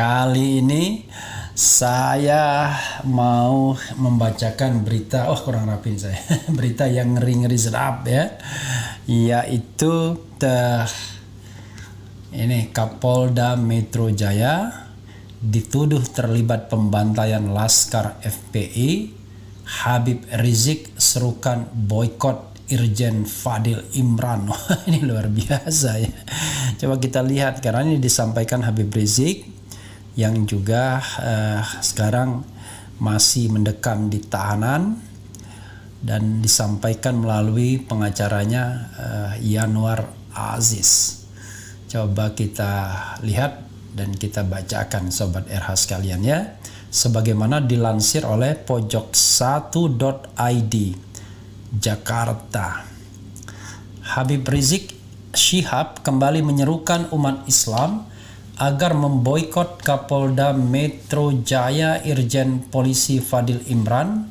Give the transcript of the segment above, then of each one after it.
Kali ini saya mau membacakan berita, kurang rapin saya, berita yang ngeri-ngeri sedap ya, yaitu ini Kapolda Metro Jaya dituduh terlibat pembantaian Laskar FPI, Habib Rizik serukan boykot Irjen Fadil Imran. Ini luar biasa ya. Coba kita lihat, karena ini disampaikan Habib Rizik yang juga sekarang masih mendekam di tahanan dan disampaikan melalui pengacaranya Yanwar Aziz. Coba kita lihat dan kita bacakan Sobat RH sekalian ya, sebagaimana dilansir oleh pojok1.id Jakarta. Habib Rizik Syihab kembali menyerukan umat Islam agar memboikot Kapolda Metro Jaya Irjen Polisi Fadil Imran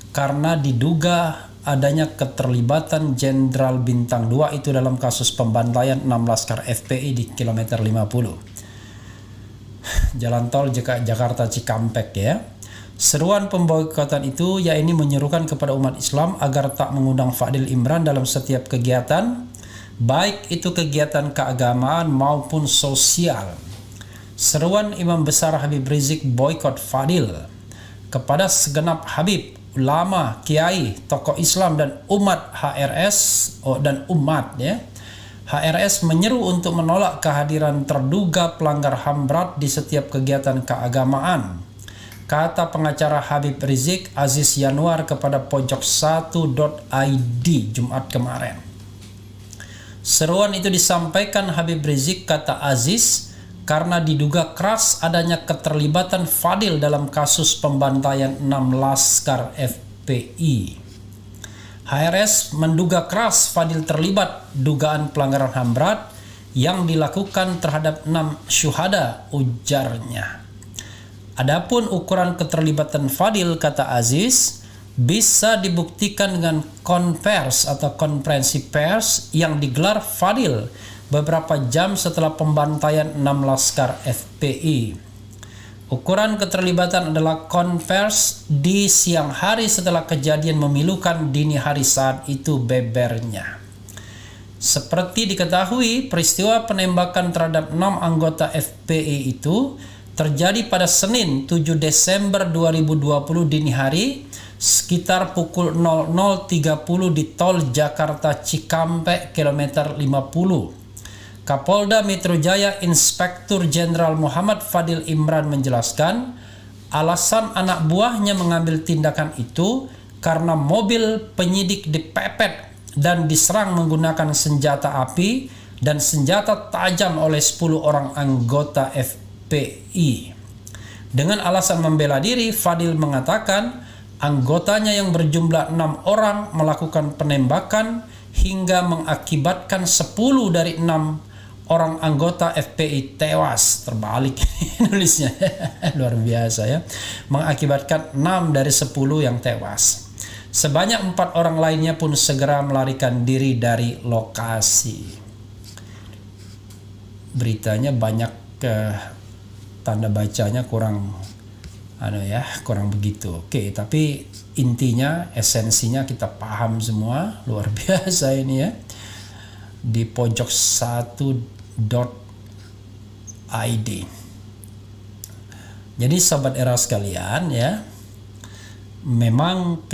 karena diduga adanya keterlibatan Jenderal Bintang 2 itu dalam kasus pembantaian 6 Laskar FPI di kilometer 50 Jalan Tol Jakarta Cikampek ya. Seruan pemboikotan itu yakni menyerukan kepada umat Islam agar tak mengundang Fadil Imran dalam setiap kegiatan, baik itu kegiatan keagamaan maupun sosial. Seruan Imam Besar Habib Rizik boikot Fadil kepada segenap Habib, ulama, kiai, tokoh Islam dan umat HRS menyeru untuk menolak kehadiran terduga pelanggar HAM berat di setiap kegiatan keagamaan, kata pengacara Habib Rizik Aziz Yanwar kepada pojok1.id Jumat kemarin. Seruan itu disampaikan Habib Rizik, kata Aziz, karena diduga keras adanya keterlibatan Fadil dalam kasus pembantaian 6 Laskar FPI. HRS menduga keras Fadil terlibat dugaan pelanggaran HAM berat yang dilakukan terhadap 6 syuhada, ujarnya. Adapun ukuran keterlibatan Fadil, kata Aziz, bisa dibuktikan dengan konvers atau konferensi pers yang digelar Fadil beberapa jam setelah pembantaian 6 Laskar FPI. Ukuran keterlibatan adalah konvers di siang hari setelah kejadian memilukan dini hari saat itu, bebernya. Seperti diketahui, peristiwa penembakan terhadap 6 anggota FPI itu terjadi pada Senin 7 Desember 2020 dini hari sekitar pukul 00.30 di Tol Jakarta Cikampek kilometer 50. Kapolda Metro Jaya Inspektur Jenderal Muhammad Fadil Imran menjelaskan alasan anak buahnya mengambil tindakan itu karena mobil penyidik dipepet dan diserang menggunakan senjata api dan senjata tajam oleh 10 orang anggota FPI. Dengan alasan membela diri, Fadil mengatakan anggotanya yang berjumlah 6 orang melakukan penembakan hingga mengakibatkan 10 dari 6 orang anggota FPI tewas. Terbalik nulisnya. Luar biasa ya. Mengakibatkan 6 dari 10 yang tewas. Sebanyak 4 orang lainnya pun segera melarikan diri dari lokasi. Beritanya banyak tanda bacanya kurang begitu. Oke, tapi intinya, esensinya kita paham semua. Luar biasa ini ya. Di pojok1.id. Jadi Sobat Era sekalian ya, memang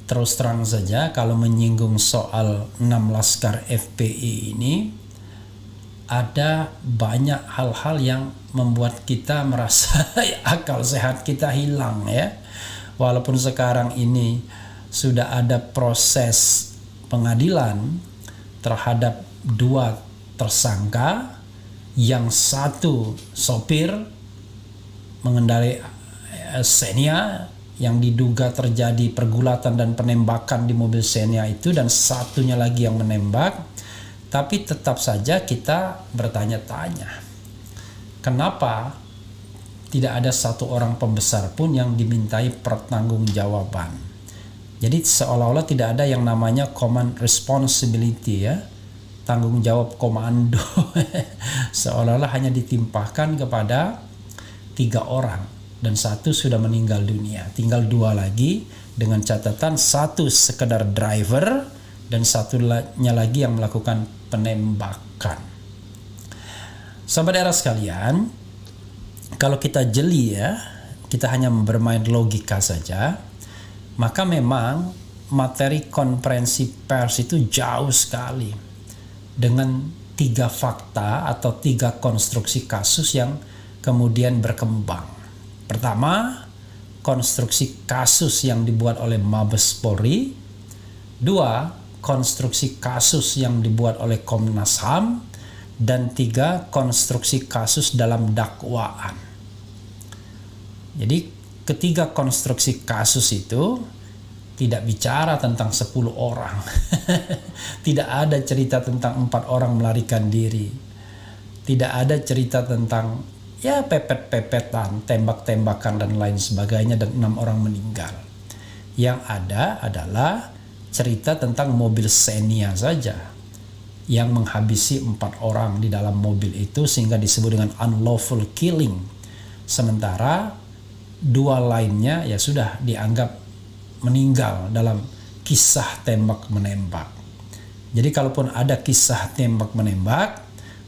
terus terang saja kalau menyinggung soal 6 Laskar FPI ini, ada banyak hal-hal yang membuat kita merasa akal sehat kita hilang ya. Walaupun sekarang ini sudah ada proses pengadilan terhadap 2 tersangka, yang satu sopir mengendarai Xenia yang diduga terjadi pergulatan dan penembakan di mobil Xenia itu, dan satunya lagi yang menembak. Tapi tetap saja kita bertanya-tanya, kenapa tidak ada satu orang pembesar pun yang dimintai pertanggungjawaban? Jadi seolah-olah tidak ada yang namanya common responsibility ya. tanggung jawab komando. Seolah-olah hanya ditimpahkan kepada 3 orang dan 1 sudah meninggal dunia. Tinggal 2 lagi dengan catatan 1 sekedar driver dan 1-nya lagi yang melakukan penembakan. Sahabat era sekalian, kalau kita jeli ya, kita hanya bermain logika saja, maka memang materi konferensi pers itu jauh sekali dengan 3 fakta atau 3 konstruksi kasus yang kemudian berkembang. Pertama, konstruksi kasus yang dibuat oleh Mabes Polri. 2, konstruksi kasus yang dibuat oleh Komnas HAM. Dan 3, konstruksi kasus dalam dakwaan. Jadi ketiga konstruksi kasus itu tidak bicara tentang 10 orang. Tidak ada cerita tentang 4 orang melarikan diri. Tidak ada cerita tentang ya pepet-pepetan, tembak-tembakan dan lain sebagainya dan 6 orang meninggal. Yang ada adalah cerita tentang mobil Xenia saja yang menghabisi 4 orang di dalam mobil itu sehingga disebut dengan unlawful killing. Sementara 2 lainnya ya sudah dianggap meninggal dalam kisah tembak-menembak. Jadi kalaupun ada kisah tembak-menembak,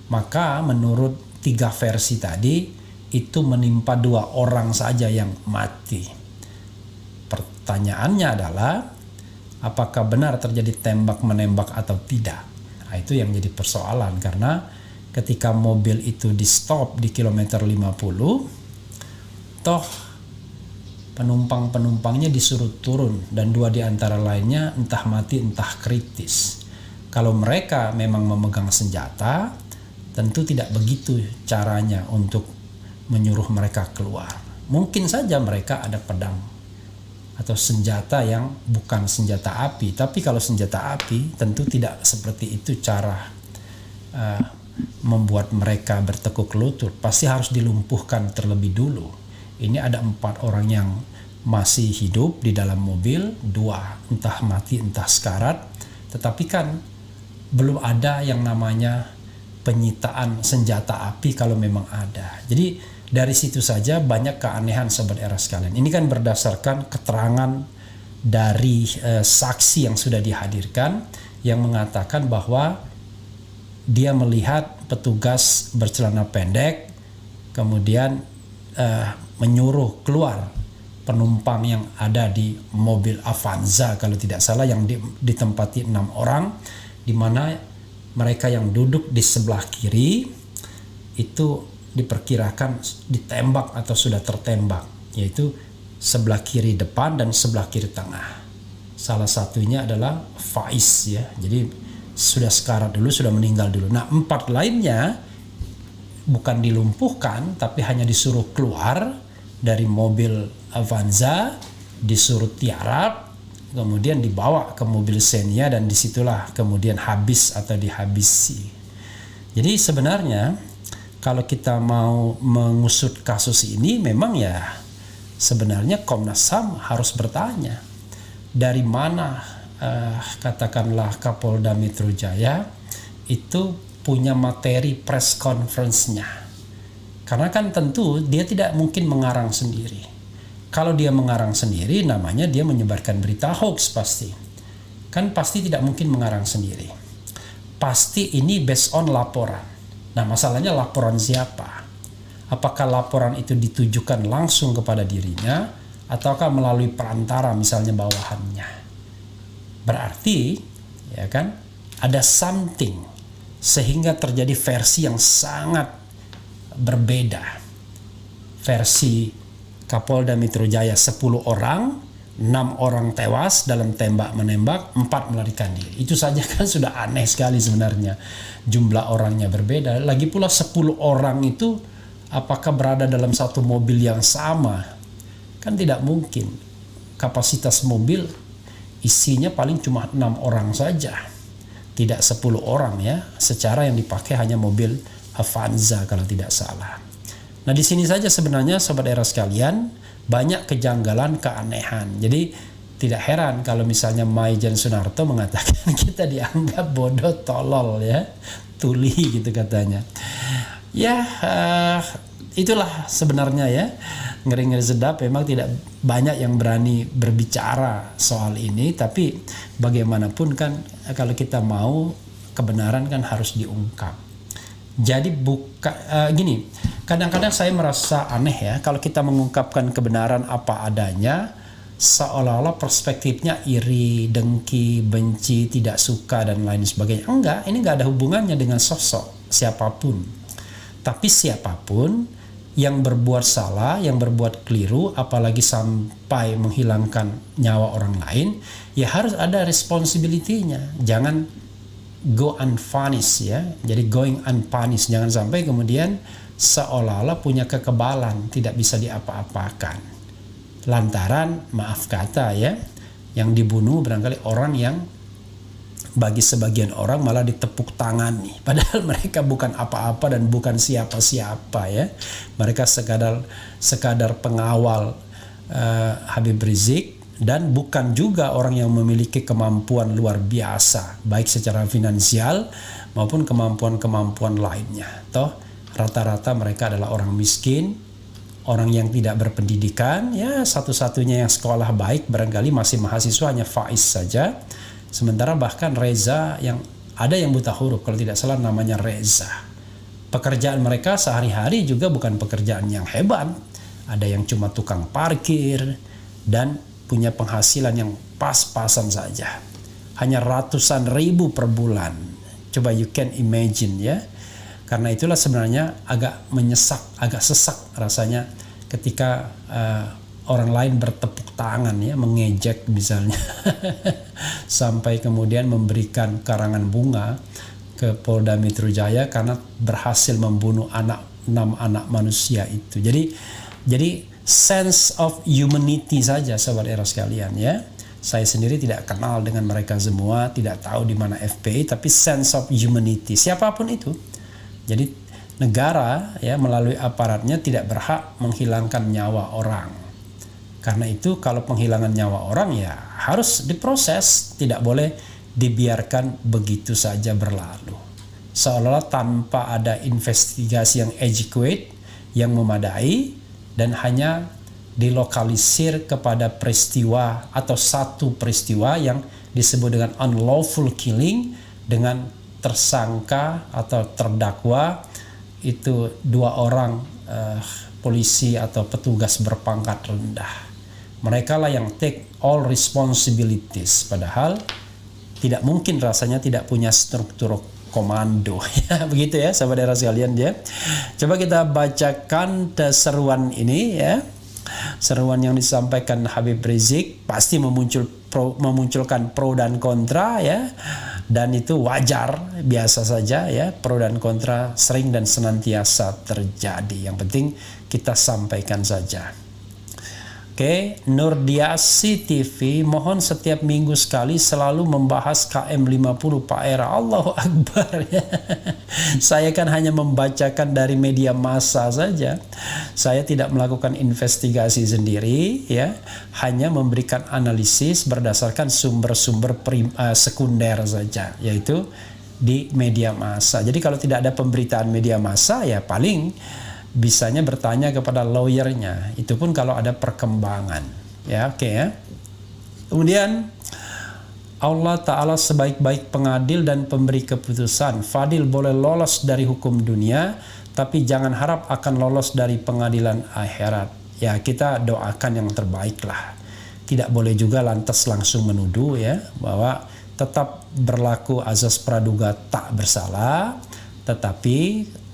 maka menurut 3 versi tadi itu menimpa 2 orang saja yang mati. Pertanyaannya adalah apakah benar terjadi tembak-menembak atau tidak? Nah, itu yang jadi persoalan karena ketika mobil itu di stop di kilometer 50, toh penumpang-penumpangnya disuruh turun dan 2 di antara lainnya entah mati entah kritis. Kalau mereka memang memegang senjata, tentu tidak begitu caranya untuk menyuruh mereka keluar. Mungkin saja mereka ada pedang atau senjata yang bukan senjata api, tapi kalau senjata api tentu tidak seperti itu cara membuat mereka bertekuk lutut. Pasti harus dilumpuhkan terlebih dulu. Ini ada 4 orang yang masih hidup di dalam mobil, 2 entah mati entah sekarat, tetapi kan belum ada yang namanya penyitaan senjata api kalau memang ada. Jadi dari situ saja banyak keanehan sobat era sekalian. Ini kan berdasarkan keterangan dari saksi yang sudah dihadirkan yang mengatakan bahwa dia melihat petugas bercelana pendek kemudian menyuruh keluar penumpang yang ada di mobil Avanza kalau tidak salah yang ditempati 6 orang, di mana mereka yang duduk di sebelah kiri itu diperkirakan ditembak atau sudah tertembak, yaitu sebelah kiri depan dan sebelah kiri tengah. Salah satunya adalah Faiz ya, jadi sudah sekarat dulu, sudah meninggal dulu. Nah 4 lainnya bukan dilumpuhkan tapi hanya disuruh keluar dari mobil Avanza, disuruh tiarap, kemudian dibawa ke mobil Xenia dan disitulah kemudian habis atau dihabisi. Jadi sebenarnya kalau kita mau mengusut kasus ini memang ya sebenarnya Komnas HAM harus bertanya dari mana katakanlah Kapolda Metro Jaya itu punya materi press conference-nya. Karena kan tentu dia tidak mungkin mengarang sendiri. Kalau dia mengarang sendiri namanya dia menyebarkan berita hoax pasti. Kan pasti tidak mungkin mengarang sendiri. Pasti ini based on laporan. Nah masalahnya laporan siapa? Apakah laporan itu ditujukan langsung kepada dirinya ataukah melalui perantara misalnya bawahannya? Berarti ya kan ada something sehingga terjadi versi yang sangat berbeda. Versi Kapolda Metro Jaya 10 orang, 6 orang tewas dalam tembak-menembak, 4 melarikan diri. Itu saja kan sudah aneh sekali sebenarnya. Jumlah orangnya berbeda. Lagi pula 10 orang itu apakah berada dalam satu mobil yang sama? Kan tidak mungkin. Kapasitas mobil isinya paling cuma 6 orang saja. Tidak 10 orang ya. Secara yang dipakai hanya mobil Avanza kalau tidak salah. Nah di sini saja sebenarnya sobat era sekalian banyak kejanggalan keanehan. Jadi Tidak heran kalau misalnya Maijen Sunarto mengatakan kita dianggap bodoh, tolol ya, tuli gitu katanya. Ya, itulah sebenarnya ya, ngeri-ngeri sedap. Memang tidak banyak yang berani berbicara soal ini, tapi bagaimanapun kan kalau kita mau kebenaran kan harus diungkap. Jadi gini, kadang-kadang saya merasa aneh ya kalau kita mengungkapkan kebenaran apa adanya, seolah-olah perspektifnya iri, dengki, benci, tidak suka dan lain sebagainya. Enggak, ini enggak ada hubungannya dengan sosok siapapun. Tapi siapapun yang berbuat salah, yang berbuat keliru, apalagi sampai menghilangkan nyawa orang lain, ya harus ada responsibility-nya. Jangan go unpunished ya. Jadi going unpunished, jangan sampai kemudian seolah-olah punya kekebalan, tidak bisa diapa-apakan. Lantaran, maaf kata ya, yang dibunuh barangkali orang yang bagi sebagian orang malah ditepuk tangan nih. Padahal mereka bukan apa-apa dan bukan siapa-siapa ya. Mereka sekadar pengawal Habib Rizik, dan bukan juga orang yang memiliki kemampuan luar biasa, baik secara finansial maupun kemampuan-kemampuan lainnya. Toh rata-rata mereka adalah orang miskin, orang yang tidak berpendidikan, ya satu-satunya yang sekolah baik barangkali masih mahasiswanya Faiz saja. Sementara bahkan Reza, yang ada yang buta huruf kalau tidak salah namanya Reza. Pekerjaan mereka sehari-hari juga bukan pekerjaan yang hebat. Ada yang cuma tukang parkir dan punya penghasilan yang pas-pasan saja. Hanya ratusan ribu per bulan. Coba you can imagine ya. Karena itulah sebenarnya agak menyesak, agak sesak rasanya ketika orang lain bertepuk tangan ya, mengejek misalnya sampai kemudian memberikan karangan bunga ke Polda Metro Jaya karena berhasil membunuh 6 anak manusia itu. Jadi sense of humanity saja sahabat era sekalian ya. Saya sendiri tidak kenal dengan mereka semua, tidak tahu di mana FPI, tapi sense of humanity siapapun itu. Jadi negara ya melalui aparatnya tidak berhak menghilangkan nyawa orang. Karena itu kalau penghilangan nyawa orang ya harus diproses, tidak boleh dibiarkan begitu saja berlalu. Seolah-olah tanpa ada investigasi yang adequate, yang memadai, dan hanya dilokalisir kepada peristiwa atau satu peristiwa yang disebut dengan unlawful killing dengan tersangka atau terdakwa itu 2 orang polisi atau petugas berpangkat rendah. Mereka lah yang take all responsibilities, padahal tidak mungkin rasanya tidak punya struktur komando ya, begitu ya sahabat era sekalian ya. Coba kita bacakan seruan ini ya. Seruan yang disampaikan Habib Rizik pasti memunculkan pro dan kontra ya. Dan itu wajar, biasa saja ya, pro dan kontra sering dan senantiasa terjadi. Yang penting kita sampaikan saja. Oke, Nurdiasi TV mohon setiap minggu sekali selalu membahas KM50 Pak Era. Allahu Akbar ya. Saya kan hanya membacakan dari media massa saja. Saya tidak melakukan investigasi sendiri ya, hanya memberikan analisis berdasarkan sumber-sumber sekunder saja, yaitu di media massa. Jadi kalau tidak ada pemberitaan media massa ya paling bisanya bertanya kepada lawyernya, itu pun kalau ada perkembangan ya. Oke ya. Kemudian Allah Ta'ala sebaik-baik pengadil dan pemberi keputusan. Fadil boleh lolos dari hukum dunia, tapi jangan harap akan lolos dari pengadilan akhirat. Ya kita doakan yang terbaik lah. Tidak boleh juga lantas langsung menuduh ya, bahwa tetap berlaku azas praduga tak bersalah. Tetapi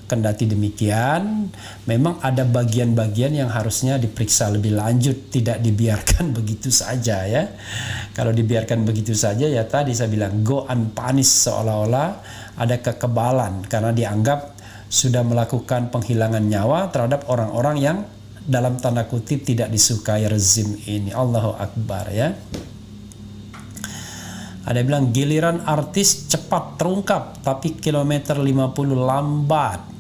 kendati demikian, memang ada bagian-bagian yang harusnya diperiksa lebih lanjut, tidak dibiarkan begitu saja ya. Kalau dibiarkan begitu saja ya tadi saya bilang go unpunished, seolah-olah ada kekebalan karena dianggap sudah melakukan penghilangan nyawa terhadap orang-orang yang dalam tanda kutip tidak disukai rezim ini. Allahu Akbar ya. Ada yang bilang giliran artis cepat terungkap tapi kilometer 50 lambat.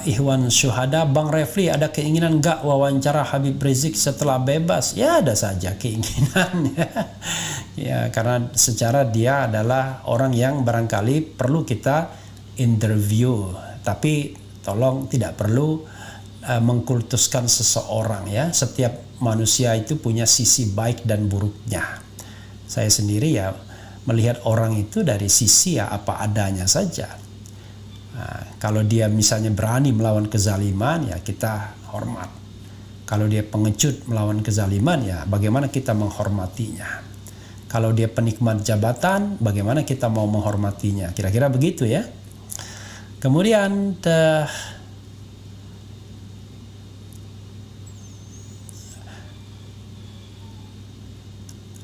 Ikhwan Syuhada, Bang Refli ada keinginan nggak wawancara Habib Rizik setelah bebas? Ya ada saja keinginan ya, karena secara dia adalah orang yang barangkali perlu kita interview, tapi tolong tidak perlu mengkultuskan seseorang ya. Setiap manusia itu punya sisi baik dan buruknya. Saya sendiri ya melihat orang itu dari sisi ya apa adanya saja. Nah, kalau dia misalnya berani melawan kezaliman ya kita hormat. Kalau dia pengecut melawan kezaliman ya bagaimana kita menghormatinya. Kalau dia penikmat jabatan bagaimana kita mau menghormatinya. Kira-kira begitu ya. Kemudian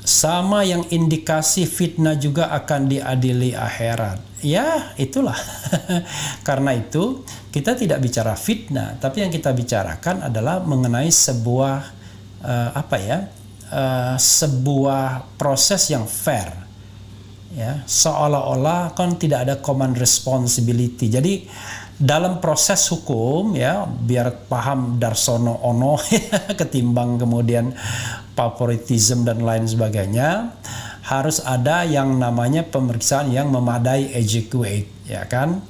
sama yang indikasi fitnah juga akan diadili akhirat. Ya, itulah. Karena itu kita tidak bicara fitnah, tapi yang kita bicarakan adalah mengenai sebuah sebuah proses yang fair. Ya, seolah-olah kan tidak ada command responsibility. Jadi dalam proses hukum ya, biar paham Darsono Ono ketimbang kemudian favoritism dan lain sebagainya, harus ada yang namanya pemeriksaan yang memadai, adequate, ya kan?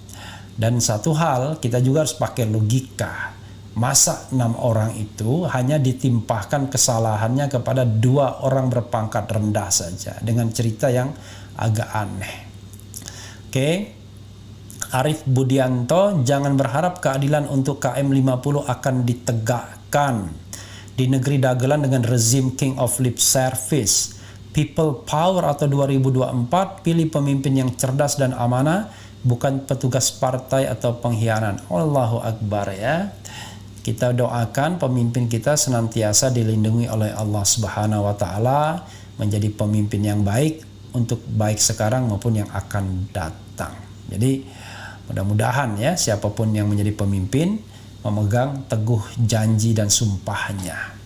Dan satu hal, kita juga harus pakai logika. Masa 6 orang itu hanya ditimpahkan kesalahannya kepada 2 orang berpangkat rendah saja dengan cerita yang agak aneh. Oke. Arif Budianto, jangan berharap keadilan untuk KM 50 akan ditegakkan di negeri dagelan dengan rezim King of Lip Service. People Power atau 2024, pilih pemimpin yang cerdas dan amanah, bukan petugas partai atau pengkhianat. Allahu Akbar ya. Kita doakan pemimpin kita senantiasa dilindungi oleh Allah Subhanahu wa taala, menjadi pemimpin yang baik untuk baik sekarang maupun yang akan datang. Jadi mudah-mudahan ya siapapun yang menjadi pemimpin memegang teguh janji dan sumpahnya.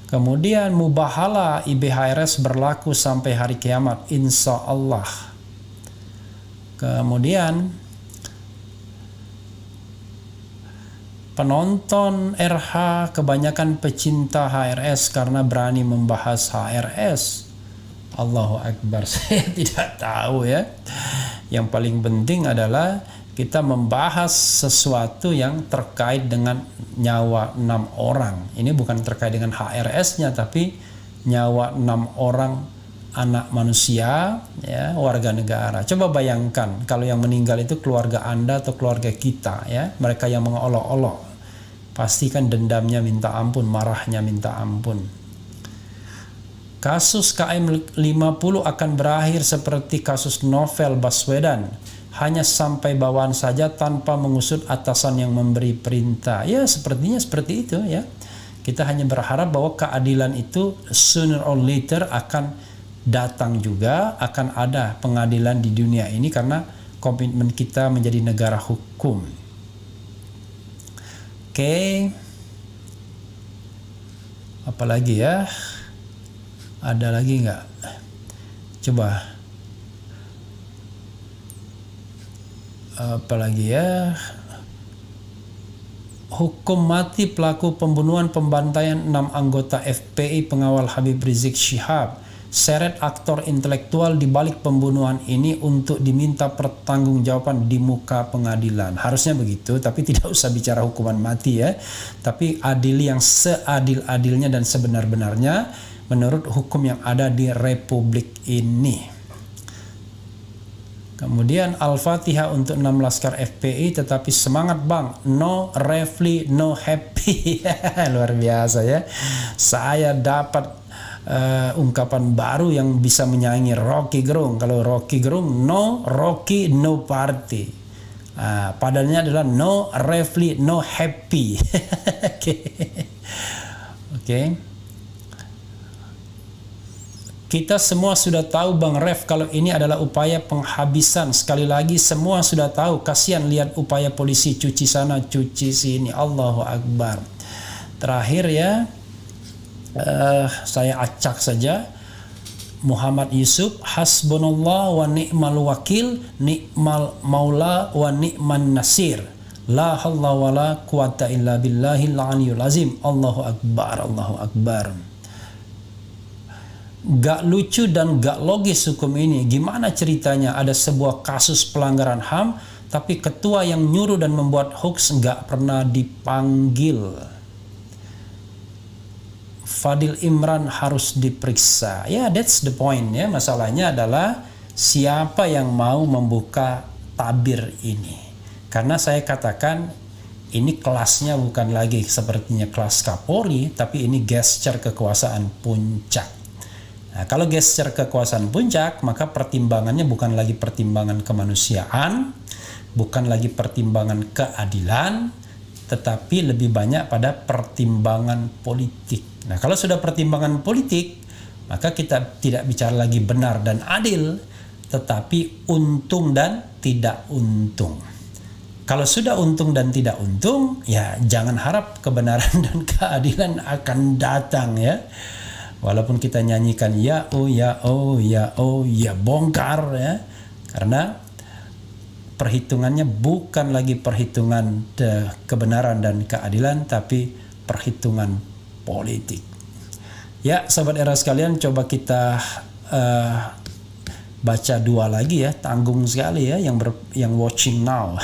Kemudian mubahala IBHRS berlaku sampai hari kiamat, insya Allah. Kemudian penonton RH kebanyakan pecinta HRS karena berani membahas HRS. Allahu Akbar, saya tidak tahu ya. Yang paling penting adalah kita membahas sesuatu yang terkait dengan nyawa 6 orang. Ini bukan terkait dengan HRS-nya, tapi nyawa 6 orang anak manusia, ya, warga negara. Coba bayangkan kalau yang meninggal itu keluarga Anda atau keluarga kita, ya, mereka yang mengolok-olok. Pasti kan dendamnya minta ampun, marahnya minta ampun. Kasus KM 50 akan berakhir seperti kasus Novel Baswedan, hanya sampai bawaan saja tanpa mengusut atasan yang memberi perintah. Ya, sepertinya seperti itu ya. Kita hanya berharap bahwa keadilan itu sooner or later akan datang juga, akan ada pengadilan di dunia ini karena komitmen kita menjadi negara hukum. Oke. Apalagi ya? Ada lagi nggak? Coba. Apalagi ya? Hukum mati pelaku pembunuhan pembantaian 6 anggota FPI pengawal Habib Rizik Syihab. Seret aktor intelektual di balik pembunuhan ini untuk diminta pertanggungjawaban di muka pengadilan. Harusnya begitu, tapi tidak usah bicara hukuman mati ya. Tapi adili yang seadil-adilnya dan sebenar-benarnya menurut hukum yang ada di Republik ini. Kemudian Al-Fatihah untuk 6 laskar FPI, tetapi semangat bang, no Refli, no happy. Luar biasa ya. Saya dapat ungkapan baru yang bisa menyaingi Rocky Gerung. Kalau Rocky Gerung, no Rocky, no party. Padanya adalah no Refli, no happy. Oke. Kita semua sudah tahu Bang Ref kalau ini adalah upaya penghabisan. Sekali lagi semua sudah tahu. Kasihan lihat upaya polisi cuci sana cuci sini. Allahu Akbar. Terakhir ya, saya acak saja. Muhammad Yusuf, hasbunallah wa ni'mal wakil, ni'mal maula wa ni'man nasir. La haula wa la quwata illa billahil aliyyil azim. Allahu akbar, Allahu akbar. Gak lucu dan gak logis hukum ini. Gimana ceritanya ada sebuah kasus pelanggaran HAM, tapi ketua yang nyuruh dan membuat hoax gak pernah dipanggil. Fadil Imran harus diperiksa. Ya, that's the point ya. Masalahnya adalah siapa yang mau membuka tabir ini. Karena saya katakan ini kelasnya bukan lagi sepertinya kelas Kapolri, tapi ini gesture kekuasaan puncak. Nah, kalau gesture kekuasaan puncak, maka pertimbangannya bukan lagi pertimbangan kemanusiaan, bukan lagi pertimbangan keadilan, tetapi lebih banyak pada pertimbangan politik. Nah, kalau sudah pertimbangan politik, maka kita tidak bicara lagi benar dan adil, tetapi untung dan tidak untung. Kalau sudah untung dan tidak untung, ya jangan harap kebenaran dan keadilan akan datang ya. Walaupun kita nyanyikan ya oh ya oh ya oh ya bongkar ya. Karena perhitungannya bukan lagi perhitungan kebenaran dan keadilan, tapi perhitungan politik. Ya, sahabat era sekalian, coba kita baca dua lagi ya, tanggung sekali ya yang watching now.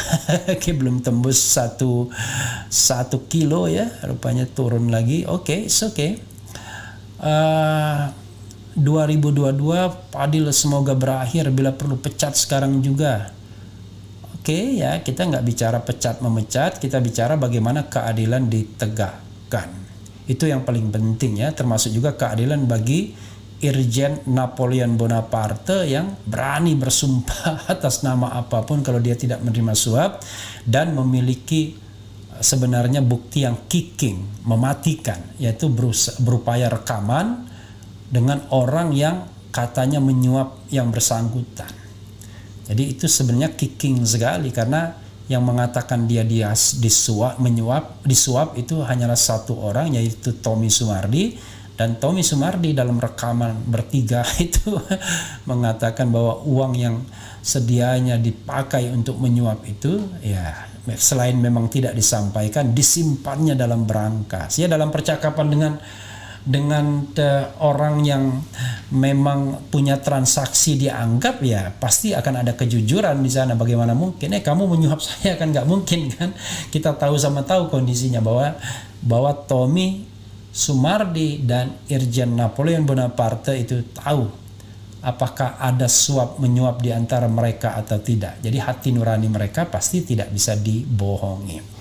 Belum tembus satu kilo ya, rupanya turun lagi. Oke, it's okay. 2022 Fadil semoga berakhir, bila perlu pecat sekarang juga. Oke ya, kita nggak bicara pecat memecat, kita bicara bagaimana keadilan ditegakkan. Itu yang paling penting ya, termasuk juga keadilan bagi Irjen Napoleon Bonaparte yang berani bersumpah atas nama apapun kalau dia tidak menerima suap dan memiliki sebenarnya bukti yang kicking, mematikan, yaitu berupaya rekaman dengan orang yang katanya menyuap yang bersangkutan. Jadi itu sebenarnya kicking sekali, karena yang mengatakan dia disuap itu hanyalah satu orang, yaitu Tommy Sumardi. Dan Tommy Sumardi dalam rekaman bertiga itu mengatakan bahwa uang yang sedianya dipakai untuk menyuap itu ya selain memang tidak disampaikan, disimpannya dalam berangkas. Ya, dalam percakapan dengan orang yang memang punya transaksi dianggap, ya pasti akan ada kejujuran di sana. Bagaimana mungkin kamu menyuap saya, kan nggak mungkin kan. Kita tahu kondisinya bahwa Tommy Sumardi dan Irjen Napoleon Bonaparte itu tahu apakah ada suap menyuap di antara mereka atau tidak. Jadi hati nurani mereka pasti tidak bisa dibohongi.